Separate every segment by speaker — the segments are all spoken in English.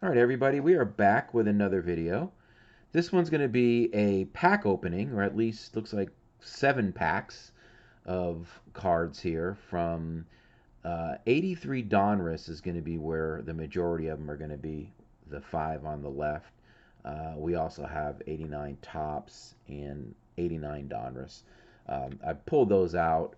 Speaker 1: All right, everybody, we are back with another video. This one's going to be a pack opening, or at least looks like 7 packs of cards here from 83 Donruss is going to be where the majority of them are going to be, the 5 on the left. We also have 89 Tops and 89 Donruss. I pulled those out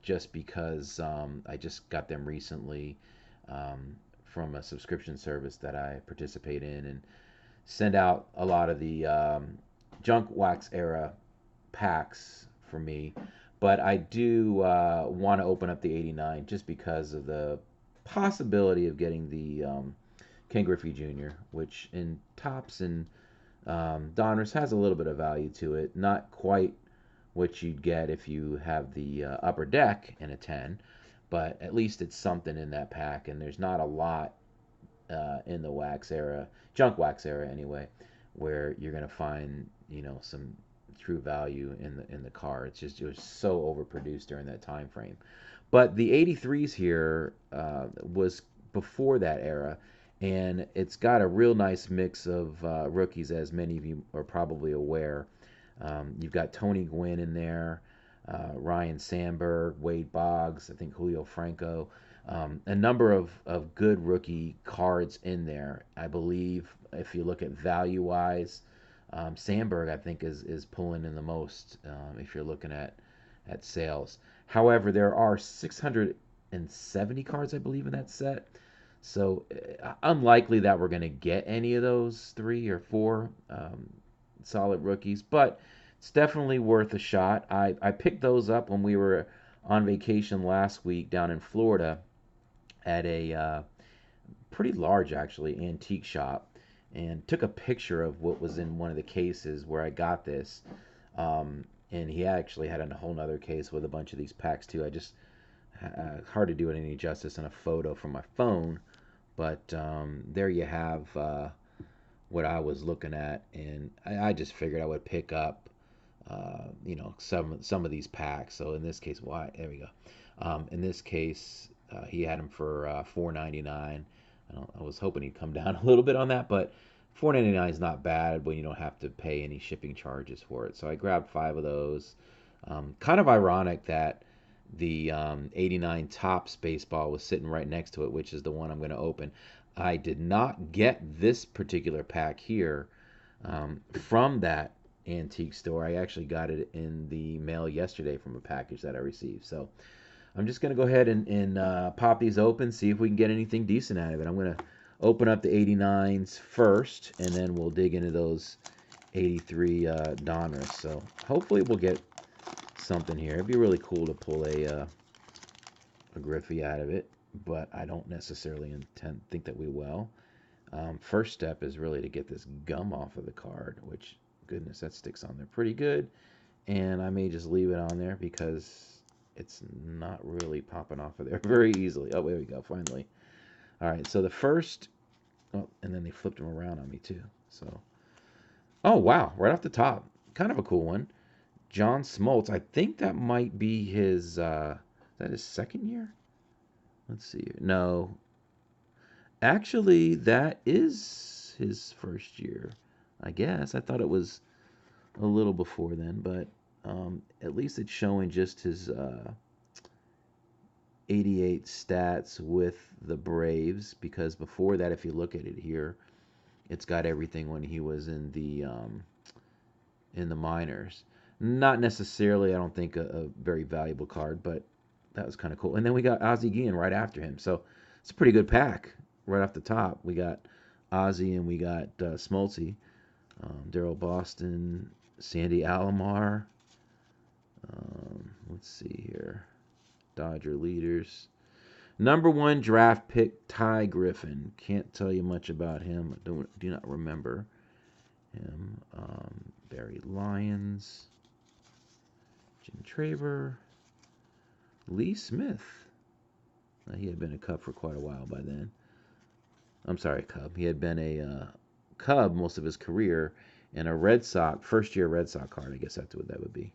Speaker 1: just because I just got them recently from a subscription service that I participate in and send out a lot of the junk wax era packs for me. But I do want to open up the 89 just because of the possibility of getting the Ken Griffey Jr., which in Tops and Donruss has a little bit of value to it. Not quite what you'd get if you have the upper deck in a 10, but at least it's something in that pack, and there's not a lot in the wax era, junk wax era anyway, where you're gonna find some true value in the car. It was so overproduced during that time frame. But the 83s here was before that era, and it's got a real nice mix of rookies, as many of you are probably aware. You've got Tony Gwynn in there, Ryan Sandberg, Wade Boggs, I think Julio Franco. A number of good rookie cards in there. I believe if you look at value wise, Sandberg I think is pulling in the most if you're looking at sales. However, there are 670 cards I believe in that set. So unlikely that we're going to get any of those 3 or 4 solid rookies, but it's definitely worth a shot. I picked those up when we were on vacation last week down in Florida at a pretty large, actually, antique shop and took a picture of what was in one of the cases where I got this. And he actually had a whole nother case with a bunch of these packs too. I just hard to do it any justice in a photo from my phone, but there you have what I was looking at, and I just figured I would pick up, some of these packs. So in this case, why? There we go. In this case, he had them for $4.99. I was hoping he'd come down a little bit on that, but $4.99 is not bad when you don't have to pay any shipping charges for it. So I grabbed 5 of those. Kind of ironic that the 89 Topps baseball was sitting right next to it, which is the one I'm going to open. I did not get this particular pack here from that antique store. I actually got it in the mail yesterday from a package that I received. So I'm just going to go ahead and pop these open, see if we can get anything decent out of it. I'm going to open up the 89s first, and then we'll dig into those 83 Donruss. So hopefully we'll get something here. It'd be really cool to pull a Griffey out of it, but I don't necessarily think that we will. First step is really to get this gum off of the card, which, goodness, that sticks on there pretty good. And I may just leave it on there because it's not really popping off of there very easily. Oh, there we go, finally. All right, so the first, oh, and then they flipped them around on me too. So, oh, wow, right off the top, kind of a cool one. John Smoltz, I think that might be his, is that his second year? Let's see here. No, actually, that is his first year, I guess. I thought it was a little before then, but at least it's showing just his 88 stats with the Braves, because before that, if you look at it here, it's got everything when he was in the minors. Not necessarily, I don't think, a very valuable card, but that was kind of cool. And then we got Ozzie Guillen right after him, so it's a pretty good pack right off the top. We got Ozzie and we got Smoltzy, Daryl Boston, Sandy Alomar. Let's see here. Dodger leaders. Number 1 draft pick, Ty Griffin. Can't tell you much about him. Do not remember him. Barry Lyons. Jim Traver. Lee Smith. He had been a Cub for quite a while by then. I'm sorry, Cub. He had been a Cub most of his career, and a Red Sox, first-year Red Sox card. I guess that's what that would be.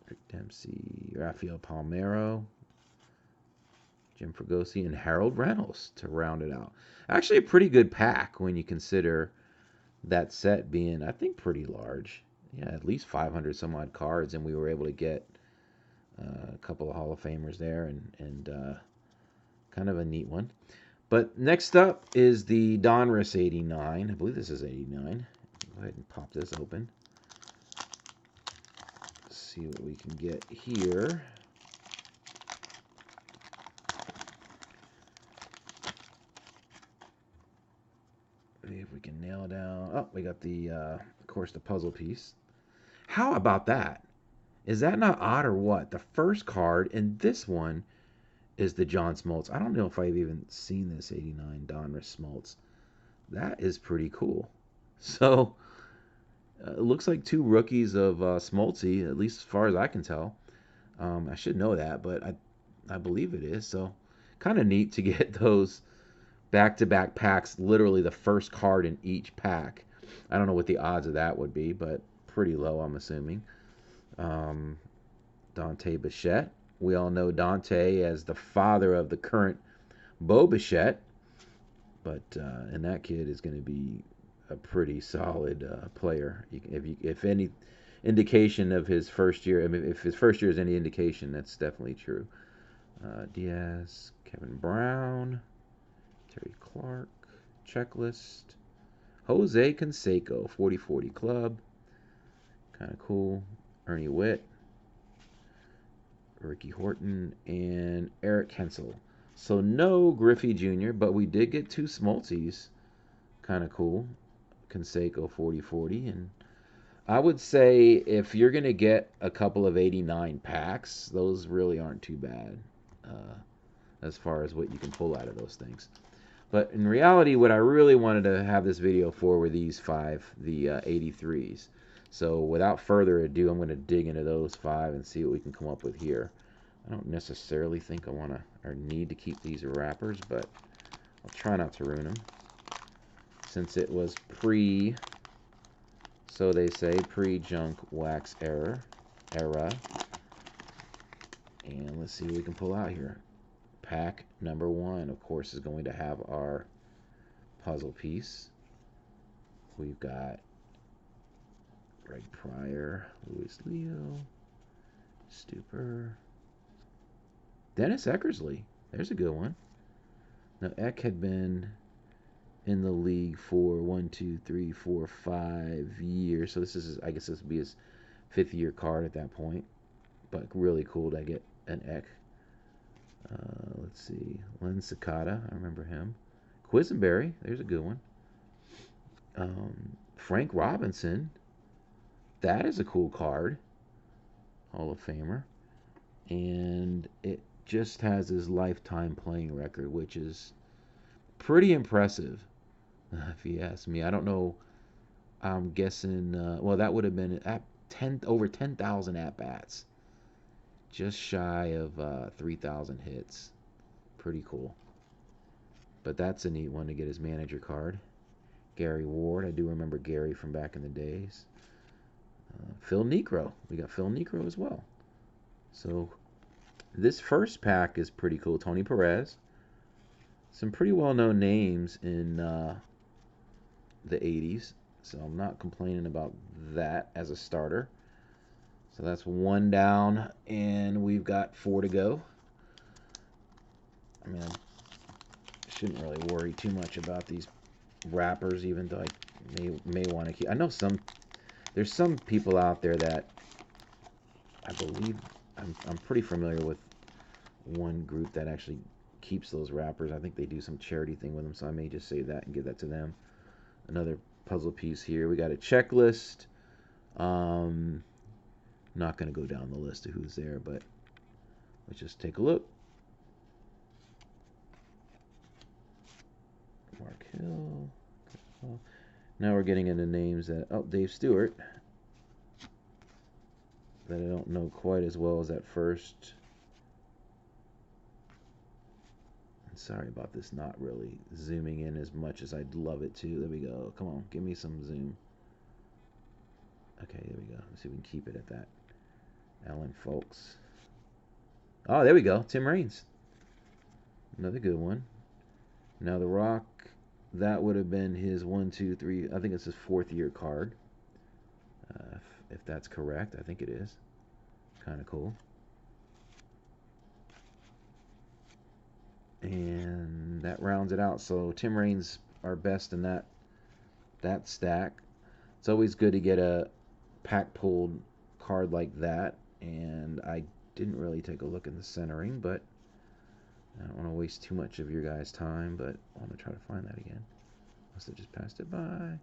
Speaker 1: Rick Dempsey, Rafael Palmeiro, Jim Fregosi, and Harold Reynolds to round it out. Actually, a pretty good pack when you consider that set being, I think, pretty large. Yeah, at least 500 some odd cards, and we were able to get a couple of Hall of Famers there, and kind of a neat one. But next up is the Donruss 89. I believe this is 89. Go ahead and pop this open. See what we can get here. See if we can nail down. Oh, we got the, of course, the puzzle piece. How about that? Is that not odd or what? The first card in this one is the John Smoltz. I don't know if I've even seen this 89 Donruss Smoltz. That is pretty cool. So, it looks like two rookies of Smoltzy, at least as far as I can tell. I should know that, but I believe it is. So, kind of neat to get those back-to-back packs, literally the first card in each pack. I don't know what the odds of that would be, but pretty low, I'm assuming. Dante Bichette. We all know Dante as the father of the current Bo Bichette, but and that kid is going to be a pretty solid player. If any indication of his first year, I mean, if his first year is any indication, that's definitely true. Diaz, Kevin Brown, Terry Clark, checklist, Jose Canseco, 40-40 club, kind of cool. Ernie Witt, Ricky Horton, and Eric Hensel. So no Griffey Jr., but we did get two Smoltzies. Kind of cool. Canseco 40-40. And I would say if you're going to get a couple of 89 packs, those really aren't too bad as far as what you can pull out of those things. But in reality, what I really wanted to have this video for were these five, the 83s. So without further ado, I'm going to dig into those five and see what we can come up with here. I don't necessarily think I want to or need to keep these wrappers, but I'll try not to ruin them. Since it was so they say, pre-junk wax era. And let's see what we can pull out here. Pack number one, of course, is going to have our puzzle piece. We've got Greg Pryor, Luis Leo, Stuper, Dennis Eckersley. There's a good one. Now, Eck had been in the league for 5 years. So this is, I guess this would be his 5th year card at that point. But really cool to get an Eck. Let's see. Len Sakata, I remember him. Quisenberry, there's a good one. Frank Robinson, that is a cool card. Hall of Famer. And it just has his lifetime playing record, which is pretty impressive, if you ask me. I don't know. I'm guessing, well, that would have been at over 10,000 at-bats. Just shy of 3,000 hits. Pretty cool. But that's a neat one to get his manager card. Gary Ward. I do remember Gary from back in the days. Phil Niekro. We got Phil Niekro as well. So this first pack is pretty cool. Tony Perez. Some pretty well-known names in the 80s. So I'm not complaining about that as a starter. So that's one down, and we've got 4 to go. I mean, I shouldn't really worry too much about these wrappers, even though I may want to keep. I know there's some people out there that I believe I'm pretty familiar with one group that actually keeps those wrappers. I think they do some charity thing with them, so I may just save that and give that to them. Another puzzle piece here. We got a checklist. Not going to go down the list of who's there, but let's just take a look. Mark Hill. Now we're getting into names that, Dave Stewart, that I don't know quite as well as that first. And sorry about this not really zooming in as much as I'd love it to. There we go. Come on, give me some zoom. Okay, there we go. Let's see if we can keep it at that. Alan Folks. Oh, there we go. Tim Raines. Another good one. Now the Rock, that would have been his 1, 2, 3. I think it's his 4th-year card. If that's correct, I think it is. Kind of cool. And that rounds it out. So Tim Raines our best in that stack. It's always good to get a pack pulled card like that. And I didn't really take a look in the centering, but I don't want to waste too much of your guys' time, but I want to try to find that again. Must have just passed it by.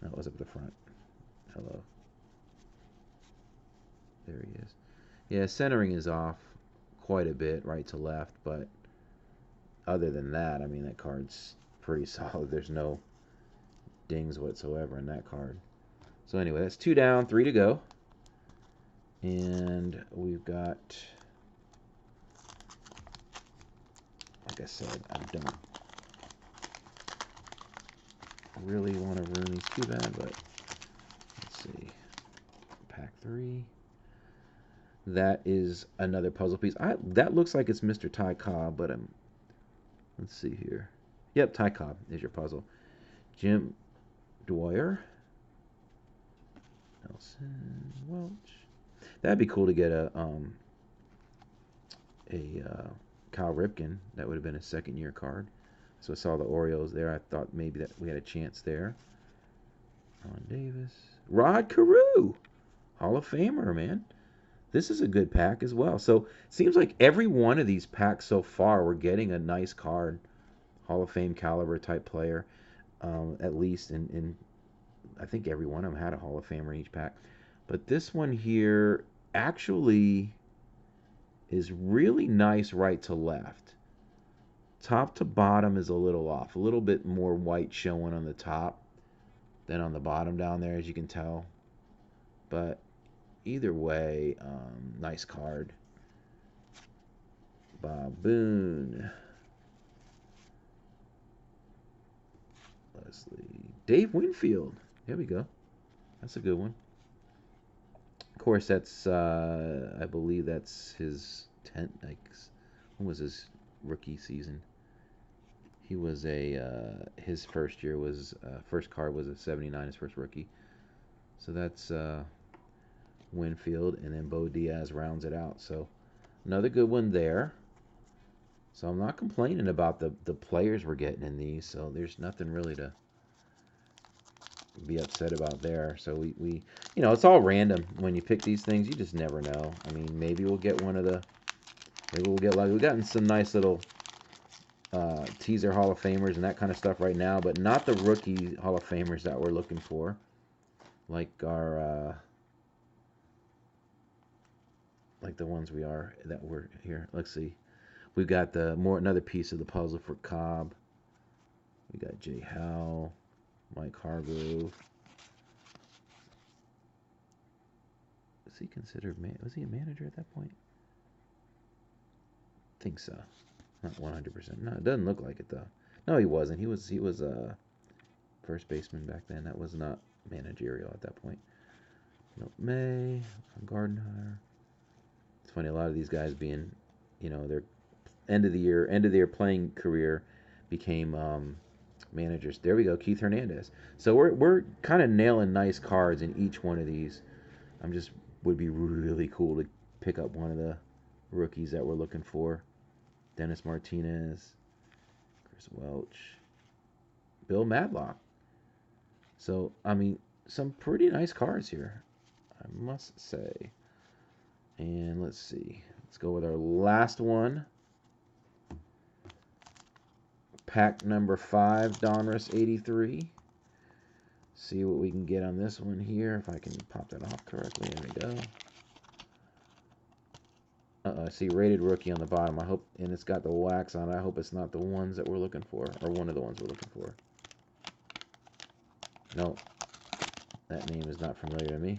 Speaker 1: That was up the front. Hello. There he is. Yeah, centering is off quite a bit, right to left, but other than that, I mean, that card's pretty solid. There's no dings whatsoever in that card. So anyway, that's 2 down, 3 to go. And we've got, like I said, I don't really want to ruin these too bad, but let's see. Pack 3. That is another puzzle piece. That looks like it's Mr. Ty Cobb, but let's see here. Yep, Ty Cobb is your puzzle. Jim Dwyer. Nelson Welch. That'd be cool to get a Kyle Ripken. That would have been a 2nd-year card. So I saw the Orioles there. I thought maybe that we had a chance there. Ron Davis. Rod Carew. Hall of Famer, man. This is a good pack as well. So it seems like every one of these packs so far, we're getting a nice card. Hall of Fame caliber type player. At least in I think every one of them had a Hall of Famer in each pack. But this one here actually is really nice right to left. Top to bottom is a little off. A little bit more white showing on the top than on the bottom down there, as you can tell. But either way, nice card. Bob Boone. Leslie. Dave Winfield. There we go. That's a good one. Of course, that's, I believe that's his 10th, like, when was his rookie season? He was his first year was, first card was a 79, his first rookie. So that's Winfield, and then Bo Diaz rounds it out. So another good one there. So I'm not complaining about the players we're getting in these, so there's nothing really to be upset about there. So we you know, it's all random when you pick these things. You just never know. I mean, maybe we'll get one of the, maybe we'll get like, we've gotten some nice little teaser Hall of Famers and that kind of stuff right now, but not the rookie Hall of Famers that we're looking for, like our like the ones that we're here. Let's see, we've got another piece of the puzzle for Cobb. We got Jay Howe, Mike Hargrove. Was he considered was he a manager at that point? I think so. Not 100%. No, it doesn't look like it though. No, he wasn't. He was a first baseman back then. That was not managerial at that point. Milt May, Gardenhire. It's funny, a lot of these guys being, you know, their end of the year playing career became managers. There we go, Keith Hernandez. So we're kind of nailing nice cards in each one of these. Would be really cool to pick up one of the rookies that we're looking for. Dennis Martinez, Chris Welch, Bill Madlock. So, I mean, some pretty nice cards here, I must say. And let's see. Let's go with our last one. Pack number 5, Donruss 83. See what we can get on this one here, if I can pop that off correctly. There we go. I see rated rookie on the bottom. I hope, and it's got the wax on it. I hope it's not the ones that we're looking for, or one of the ones we're looking for. No, that name is not familiar to me.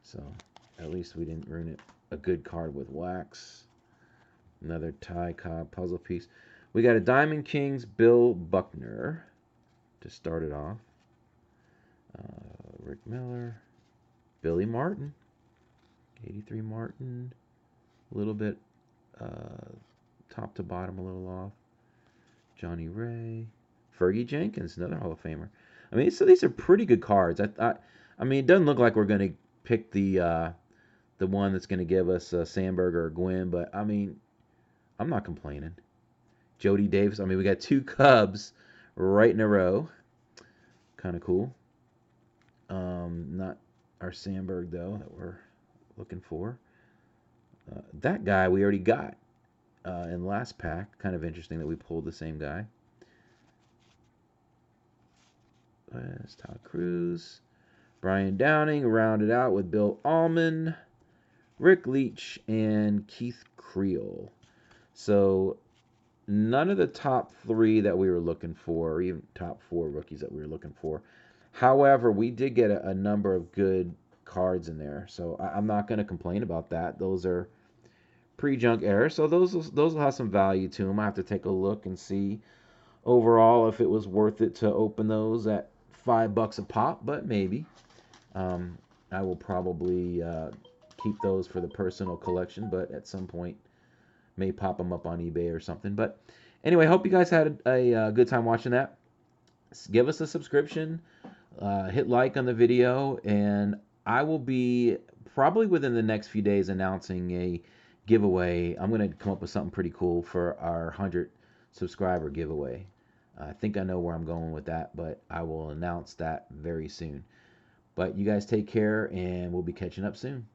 Speaker 1: So at least we didn't ruin it. A good card with wax. Another Ty Cobb puzzle piece. We got a Diamond Kings Bill Buckner to start it off. Rick Miller, Billy Martin, 83 Martin. A little bit top to bottom a little off. Johnny Ray. Fergie Jenkins, another Hall of Famer. I mean, so these are pretty good cards. I mean, it doesn't look like we're going to pick the one that's going to give us Sandberg or Gwynn, but I mean, I'm not complaining. Jody Davis. I mean, we got 2 Cubs right in a row. Kind of cool. Not our Sandberg though that we're looking for. That guy we already got in last pack. Kind of interesting that we pulled the same guy. There's Todd Cruz. Brian Downing rounded out with Bill Allman, Rick Leach, and Keith Creel. So none of the top 3 that we were looking for, or even top 4 rookies that we were looking for. However, we did get a number of good cards in there, so I'm not going to complain about that. Those are pre-junk errors, so those will have some value to them. I have to take a look and see overall if it was worth it to open those at $5 a pop, but maybe. I will probably keep those for the personal collection, but at some point may pop them up on eBay or something. But anyway, hope you guys had a good time watching that. Give us a subscription, hit like on the video, and I will be probably within the next few days announcing a giveaway. I'm going to come up with something pretty cool for our 100 subscriber giveaway. I think I know where I'm going with that, but I will announce that very soon. But you guys take care, and we'll be catching up soon.